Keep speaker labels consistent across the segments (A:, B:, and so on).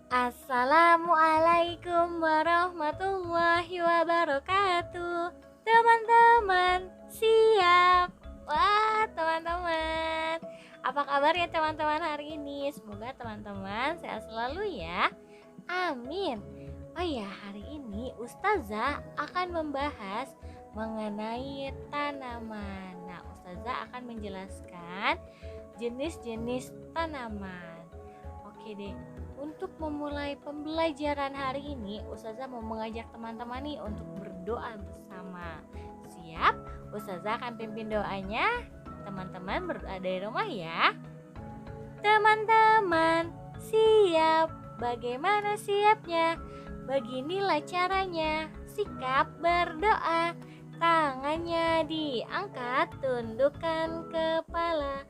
A: Assalamualaikum warahmatullahi wabarakatuh. Teman-teman, siap? Wah, teman-teman. Apa kabar ya teman-teman hari ini? Semoga teman-teman sehat selalu ya. Amin. Oh ya, hari ini Ustazah akan membahas mengenai tanaman. Nah, Ustazah akan menjelaskan jenis-jenis tanaman. Oke deh. Untuk memulai pembelajaran hari ini, Ustazah mau mengajak teman-teman nih untuk berdoa bersama. Siap? Ustazah akan pimpin doanya. Teman-teman berdoa dari rumah ya. Teman-teman, siap? Bagaimana siapnya? Beginilah caranya. Sikap berdoa. Tangannya diangkat, tundukkan kepala.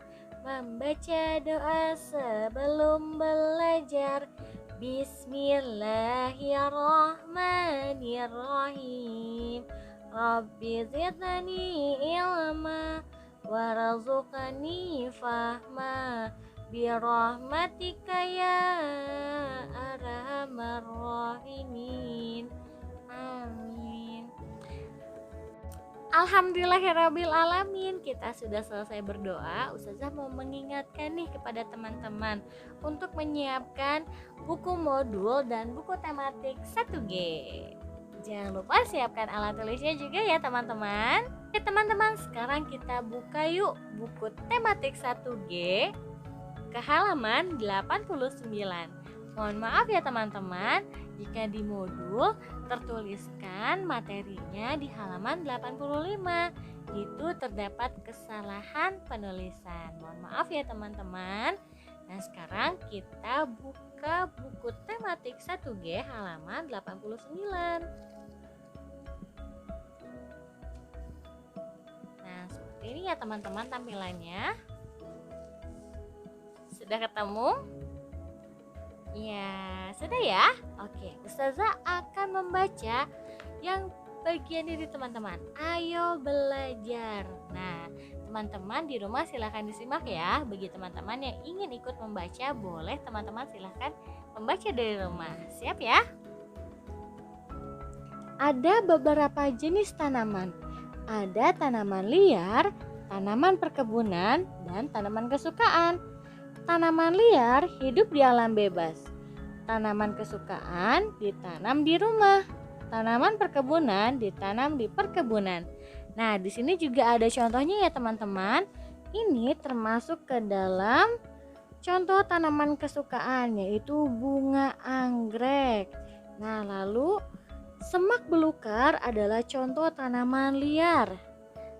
A: Membaca doa sebelum belajar. Bismillahirrahmanirrahim. Rabbi zidni ilma warzuqni fahma birahmatika ya arhamar rahimin. Amin. Alhamdulillahirrabbilalamin, kita sudah selesai berdoa. Ustazah mau mengingatkan nih kepada teman-teman untuk menyiapkan buku modul dan buku tematik 1G. Jangan lupa siapkan alat tulisnya juga ya teman-teman. Oke teman-teman, sekarang kita buka yuk buku tematik 1G ke halaman 89. Mohon maaf ya teman-teman, jika di modul tertuliskan materinya di halaman 85, itu terdapat kesalahan penulisan. Mohon maaf ya teman-teman. Nah, sekarang kita buka buku tematik 1G halaman 89. Nah, seperti ini ya teman-teman tampilannya. Sudah ketemu? Ya, sudah ya? Oke, Ustazah akan membaca yang bagian ini teman-teman. Ayo belajar. Nah, teman-teman di rumah silahkan disimak ya. Bagi teman-teman yang ingin ikut membaca, boleh teman-teman silahkan membaca dari rumah. Siap ya? Ada beberapa jenis tanaman. Ada tanaman liar, tanaman perkebunan, dan tanaman kesukaan. Tanaman liar hidup di alam bebas. Tanaman kesukaan ditanam di rumah. Tanaman perkebunan ditanam di perkebunan. Nah, di sini juga ada contohnya ya teman-teman. Ini termasuk ke dalam contoh tanaman kesukaan, yaitu bunga anggrek. Nah, lalu semak belukar adalah contoh tanaman liar.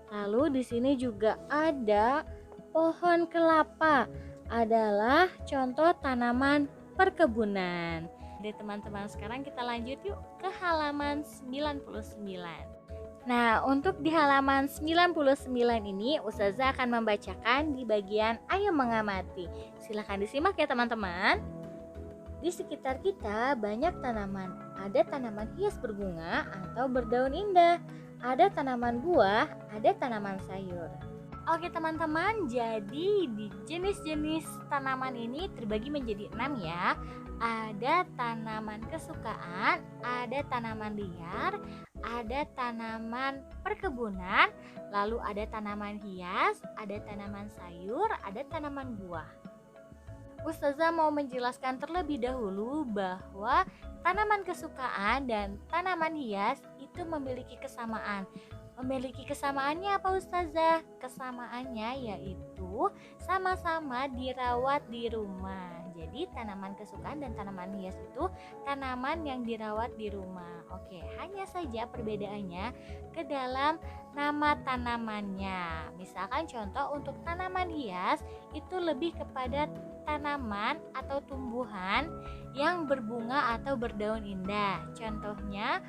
A: Lalu di sini juga ada pohon kelapa, adalah contoh tanaman perkebunan. Jadi teman-teman, sekarang kita lanjut yuk ke halaman 99. Nah, untuk di halaman 99 ini Ustazah akan membacakan di bagian ayo mengamati. Silahkan disimak ya teman-teman. Di sekitar kita banyak tanaman. Ada tanaman hias berbunga atau berdaun indah. Ada tanaman buah, ada tanaman sayur. Oke teman-teman, jadi di jenis-jenis tanaman ini terbagi menjadi 6 ya. Ada tanaman kesukaan, ada tanaman liar, ada tanaman perkebunan, lalu ada tanaman hias, ada tanaman sayur, ada tanaman buah. Ustazah mau menjelaskan terlebih dahulu bahwa tanaman kesukaan dan tanaman hias itu memiliki kesamaan. Memiliki kesamaannya apa Ustazah? Kesamaannya yaitu sama-sama dirawat di rumah. Jadi tanaman kesukaan dan tanaman hias itu tanaman yang dirawat di rumah. Oke, hanya saja perbedaannya ke dalam nama tanamannya. Misalkan contoh untuk tanaman hias itu lebih kepada tanaman atau tumbuhan yang berbunga atau berdaun indah. Contohnya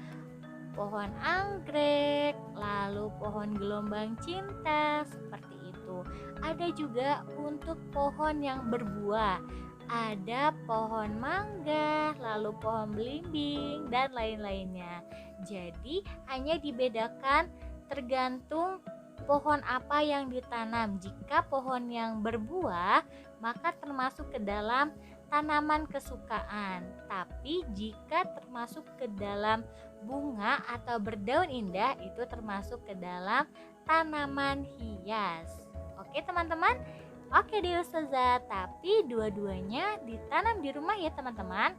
A: pohon anggrek, lalu pohon gelombang cinta, seperti itu. Ada juga untuk pohon yang berbuah. Ada pohon mangga, lalu pohon belimbing, dan lain-lainnya. Jadi hanya dibedakan tergantung pohon apa yang ditanam. Jika pohon yang berbuah, maka termasuk ke dalam tanaman kesukaan. Tapi jika termasuk ke dalam bunga atau berdaun indah, itu termasuk ke dalam tanaman hias. Oke teman-teman? Oke deh Ustazah, tapi dua-duanya ditanam di rumah ya teman-teman.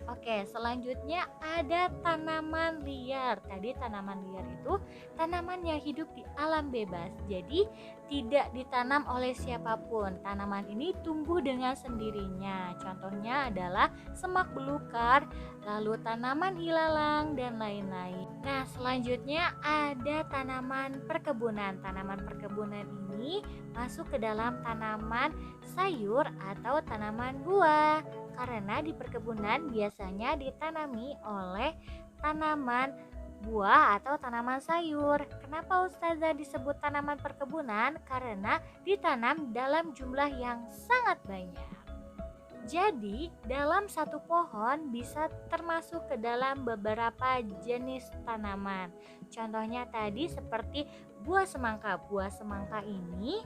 A: Oke, selanjutnya ada tanaman liar. Tadi tanaman liar itu tanaman yang hidup di alam bebas. Jadi tidak ditanam oleh siapapun. Tanaman ini tumbuh dengan sendirinya. Contohnya adalah semak belukar, lalu tanaman ilalang dan lain-lain. Nah, selanjutnya ada tanaman perkebunan. Tanaman perkebunan ini masuk ke dalam tanaman sayur atau tanaman buah. Karena di perkebunan biasanya ditanami oleh tanaman buah atau tanaman sayur. Kenapa Ustazah disebut tanaman perkebunan? Karena ditanam dalam jumlah yang sangat banyak. Jadi dalam satu pohon bisa termasuk ke dalam beberapa jenis tanaman. Contohnya tadi seperti buah semangka. Buah semangka ini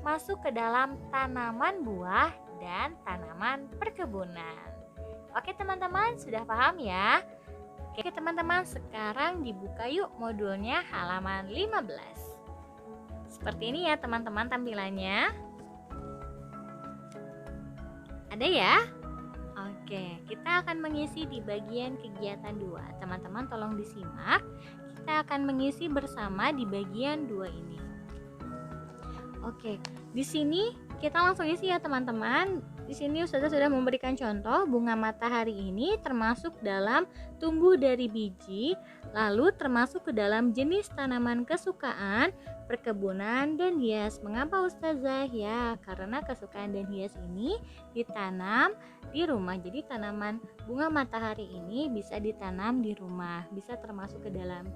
A: masuk ke dalam tanaman buah dan tanaman perkebunan. Oke teman-teman, sudah paham ya? Oke teman-teman, sekarang dibuka yuk modulnya halaman 15. Seperti ini ya teman-teman tampilannya. Ada ya? Oke, kita akan mengisi di bagian kegiatan 2. Teman-teman tolong disimak. Kita akan mengisi bersama di bagian 2 ini. Oke, di sini kita langsung isi ya teman-teman. Di sini Ustazah sudah memberikan contoh bunga matahari ini termasuk dalam tumbuh dari biji, lalu termasuk ke dalam jenis tanaman kesukaan, perkebunan dan hias. Mengapa Ustazah? Ya, karena kesukaan dan hias ini ditanam di rumah. Jadi tanaman bunga matahari ini bisa ditanam di rumah, bisa termasuk ke dalam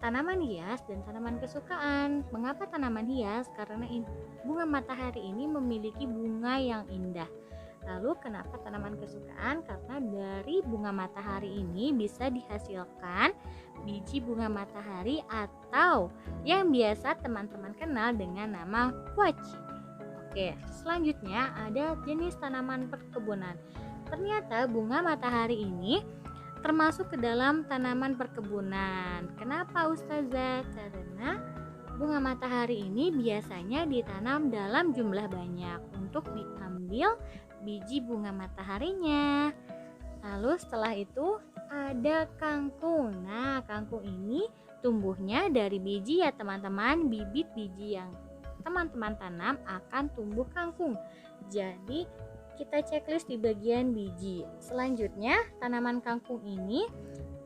A: tanaman hias dan tanaman kesukaan. Mengapa tanaman hias? Karena bunga matahari ini memiliki bunga yang indah. Lalu kenapa tanaman kesukaan? Karena dari bunga matahari ini bisa dihasilkan biji bunga matahari atau yang biasa teman-teman kenal dengan nama kuaci. Oke, selanjutnya ada jenis tanaman perkebunan. Ternyata bunga matahari ini termasuk ke dalam tanaman perkebunan. Kenapa Ustazah? Karena bunga matahari ini biasanya ditanam dalam jumlah banyak untuk diambil biji bunga mataharinya. Lalu setelah itu ada kangkung. Nah, kangkung ini tumbuhnya dari biji ya teman-teman. Bibit biji yang teman-teman tanam akan tumbuh kangkung. Jadi kita checklist di bagian biji. Selanjutnya, tanaman kangkung ini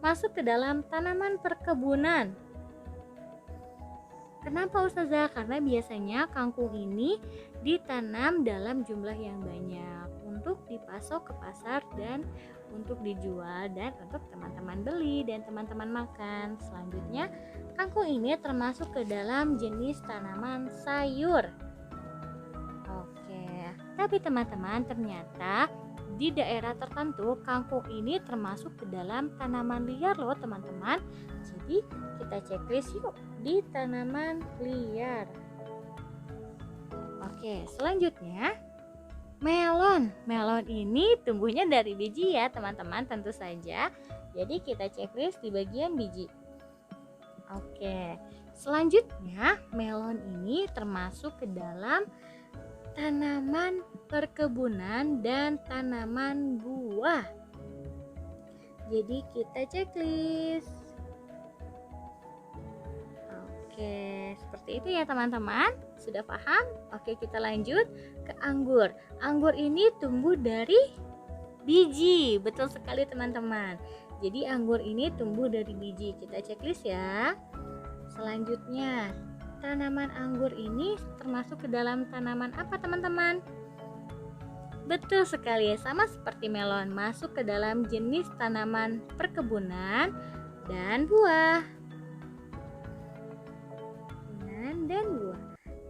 A: masuk ke dalam tanaman perkebunan. Kenapa Ustazah? Karena biasanya kangkung ini ditanam dalam jumlah yang banyak untuk dipasok ke pasar dan untuk dijual dan untuk teman-teman beli dan teman-teman makan. Selanjutnya, kangkung ini termasuk ke dalam jenis tanaman sayur. Tapi teman-teman, ternyata di daerah tertentu kangkung ini termasuk ke dalam tanaman liar loh teman-teman. Jadi kita checklist yuk di tanaman liar. Oke, selanjutnya melon. Melon ini tumbuhnya dari biji ya teman-teman, tentu saja. Jadi kita checklist di bagian biji. Oke, selanjutnya melon ini termasuk ke dalam tanaman perkebunan dan tanaman buah. Jadi kita checklist. Oke, seperti itu ya teman-teman. Sudah paham? Oke, kita lanjut ke anggur. Anggur ini tumbuh dari biji. Betul sekali teman-teman. Jadi anggur ini tumbuh dari biji. Kita checklist ya. Selanjutnya, tanaman anggur ini termasuk ke dalam tanaman apa teman-teman? Betul sekali, sama seperti melon, masuk ke dalam jenis tanaman perkebunan dan buah.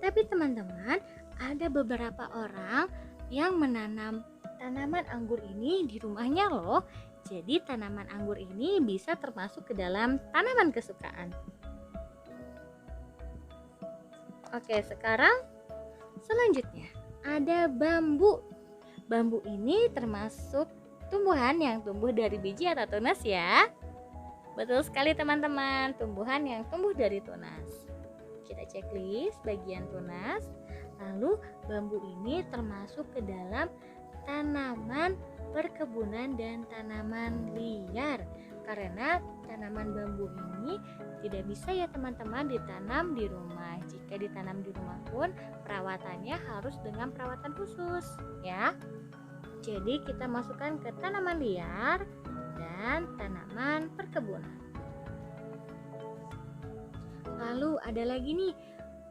A: Tapi teman-teman, ada beberapa orang yang menanam tanaman anggur ini di rumahnya loh. Jadi tanaman anggur ini bisa termasuk ke dalam tanaman kesukaan. Oke, sekarang selanjutnya ada bambu. Bambu ini termasuk tumbuhan yang tumbuh dari biji atau tunas ya. Betul sekali teman-teman, tumbuhan yang tumbuh dari tunas. Kita checklist bagian tunas. Lalu bambu ini termasuk ke dalam tanaman perkebunan dan tanaman liar. Karena tanaman bambu ini tidak bisa ya teman-teman ditanam di rumah. Jika ditanam di rumah pun perawatannya harus dengan perawatan khusus ya. Jadi kita masukkan ke tanaman liar dan tanaman perkebunan. Lalu ada lagi nih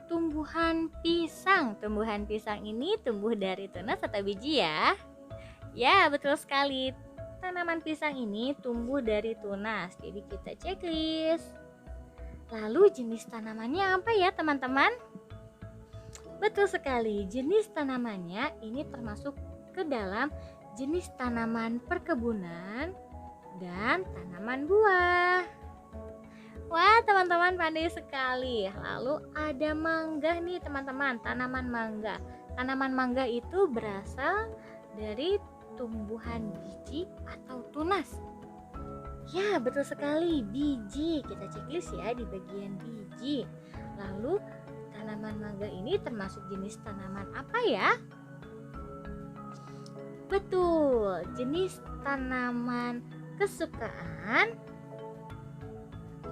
A: tumbuhan pisang. Tumbuhan pisang ini tumbuh dari tunas atau biji ya? Ya, betul sekali. Tanaman pisang ini tumbuh dari tunas. Jadi kita checklist. Lalu jenis tanamannya apa ya teman-teman? Betul sekali. Jenis tanamannya ini termasuk ke dalam jenis tanaman perkebunan dan tanaman buah. Wah, teman-teman pandai sekali. Lalu ada mangga nih teman-teman, tanaman mangga. Tanaman mangga itu berasal dari tumbuhan biji atau tunas. Ya, betul sekali, biji. Kita checklist ya di bagian biji. Lalu tanaman mangga ini termasuk jenis tanaman apa ya? Betul, jenis tanaman kesukaan,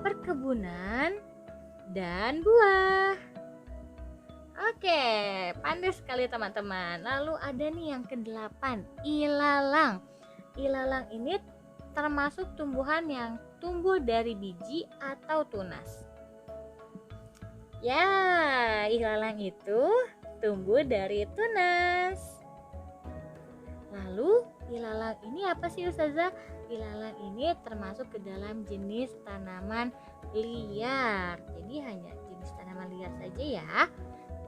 A: perkebunan, dan buah. Oke, pandai sekali teman-teman. Lalu ada nih yang ke-8, ilalang. Ilalang ini termasuk tumbuhan yang tumbuh dari biji atau tunas. Ya, ilalang itu tumbuh dari tunas. Lalu ilalang ini apa sih Ustazah? Ilalang ini termasuk ke dalam jenis tanaman liar. Jadi hanya jenis tanaman liar saja ya.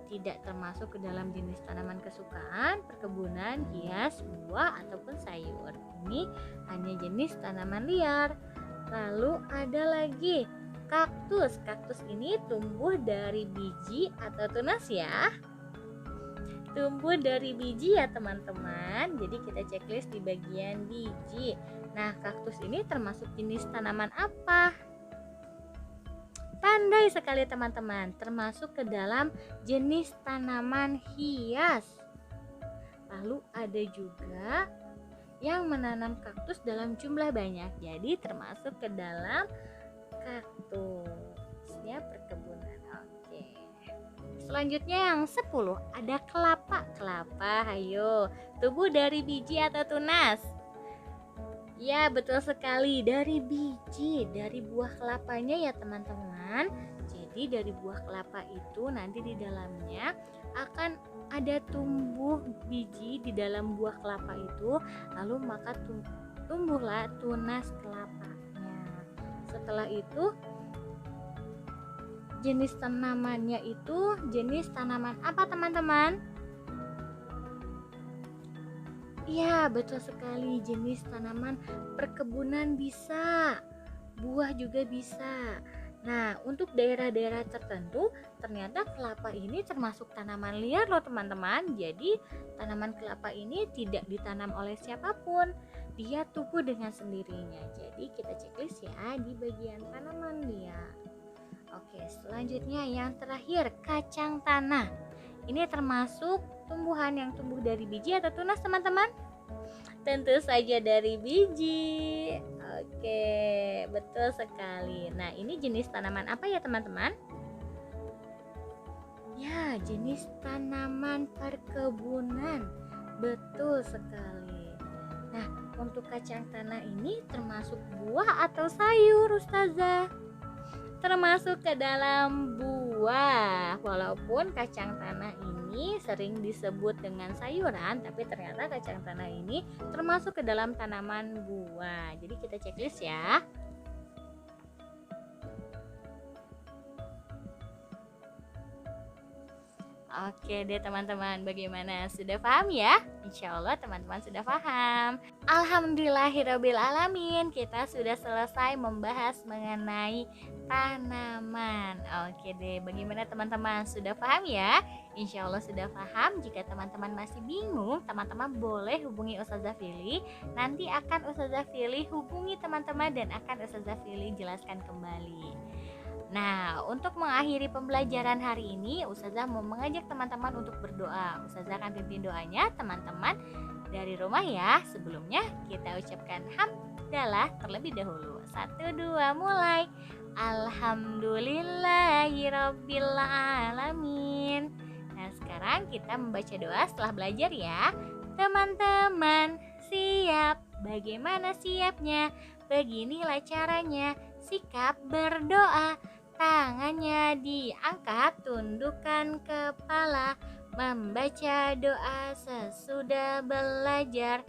A: Tidak termasuk ke dalam jenis tanaman kesukaan, perkebunan, hias, buah ataupun sayur. Ini hanya jenis tanaman liar. Lalu ada lagi kaktus. Kaktus ini tumbuh dari biji atau tunas ya. Tumbuh dari biji ya teman-teman. Jadi kita checklist di bagian biji. Nah, kaktus ini termasuk jenis tanaman apa? Pandai sekali teman-teman, termasuk ke dalam jenis tanaman hias. Lalu ada juga yang menanam kaktus dalam jumlah banyak. Jadi termasuk ke dalam kaktusnya perkebunan. Oke. Selanjutnya yang 10, ada kelapa. Kelapa, ayo, tumbuh dari biji atau tunas? Ya, betul sekali, dari biji, dari buah kelapanya ya teman-teman. Jadi dari buah kelapa itu nanti di dalamnya akan ada tumbuh biji di dalam buah kelapa itu, lalu maka tumbuhlah tunas kelapanya. Setelah itu jenis tanamannya itu jenis tanaman apa teman-teman? Iya, betul sekali, jenis tanaman perkebunan bisa, buah juga bisa. Nah, untuk daerah-daerah tertentu ternyata kelapa ini termasuk tanaman liar loh teman-teman. Jadi tanaman kelapa ini tidak ditanam oleh siapapun, dia tumbuh dengan sendirinya. Jadi kita checklist ya di bagian tanaman liar. Oke, selanjutnya yang terakhir, kacang tanah. Ini termasuk tumbuhan yang tumbuh dari biji atau tunas teman-teman? Tentu saja dari biji. Oke, betul sekali. Nah, ini jenis tanaman apa ya teman-teman? Ya, jenis tanaman perkebunan. Betul sekali. Nah, untuk kacang tanah ini termasuk buah atau sayur Ustazah? Termasuk ke dalam buah. Walaupun kacang tanah ini sering disebut dengan sayuran, tapi ternyata kacang tanah ini termasuk ke dalam tanaman buah. Jadi kita checklist ya. Oke deh teman-teman, bagaimana? Sudah paham ya? Insya Allah teman-teman sudah paham. Alhamdulillahirabbil alamin, kita sudah selesai membahas mengenai tanaman. Oke deh, bagaimana teman-teman? Sudah paham ya? Insya Allah sudah paham. Jika teman-teman masih bingung, teman-teman boleh hubungi Ustazah Fili. Nanti akan Ustazah Fili hubungi teman-teman dan akan Ustazah Fili jelaskan kembali. Nah, untuk mengakhiri pembelajaran hari ini, Ustazah mau mengajak teman-teman untuk berdoa. Ustazah akan pimpin doanya, teman-teman dari rumah ya. Sebelumnya kita ucapkan hamdalah terlebih dahulu. 1, 2, mulai. Alhamdulillahirabbil alamin. Nah, sekarang kita membaca doa setelah belajar ya. Teman-teman, siap? Bagaimana siapnya? Beginilah caranya. Sikap berdoa. Tangannya diangkat, tundukkan kepala, membaca doa sesudah belajar.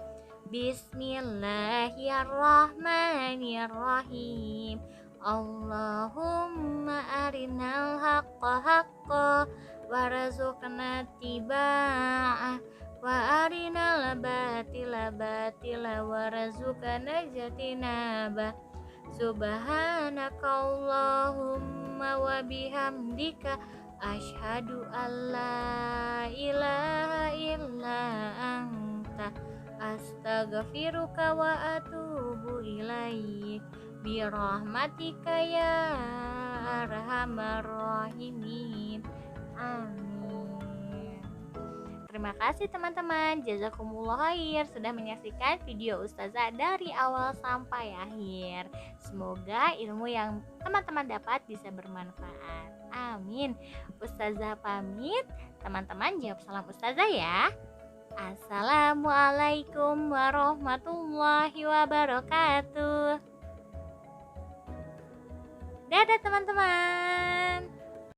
A: Bismillahirrahmanirrahim. Allahumma arinal haqqa haqqa warzuqna tiba'ah wa arinal batila batila warzuqna jatinabah. Subhanakallahumma wa bihamdika asyhadu alla ilaha illa anta astaghfiruka wa atubu ilaik birahmatika ya arhamar rahimin. Amin. Terima kasih teman-teman, jazakumullah khair sudah menyaksikan video Ustazah dari awal sampai akhir. Semoga ilmu yang teman-teman dapat bisa bermanfaat. Amin. Ustazah pamit, teman-teman jawab salam Ustazah ya. Assalamualaikum warahmatullahi wabarakatuh. Dadah teman-teman.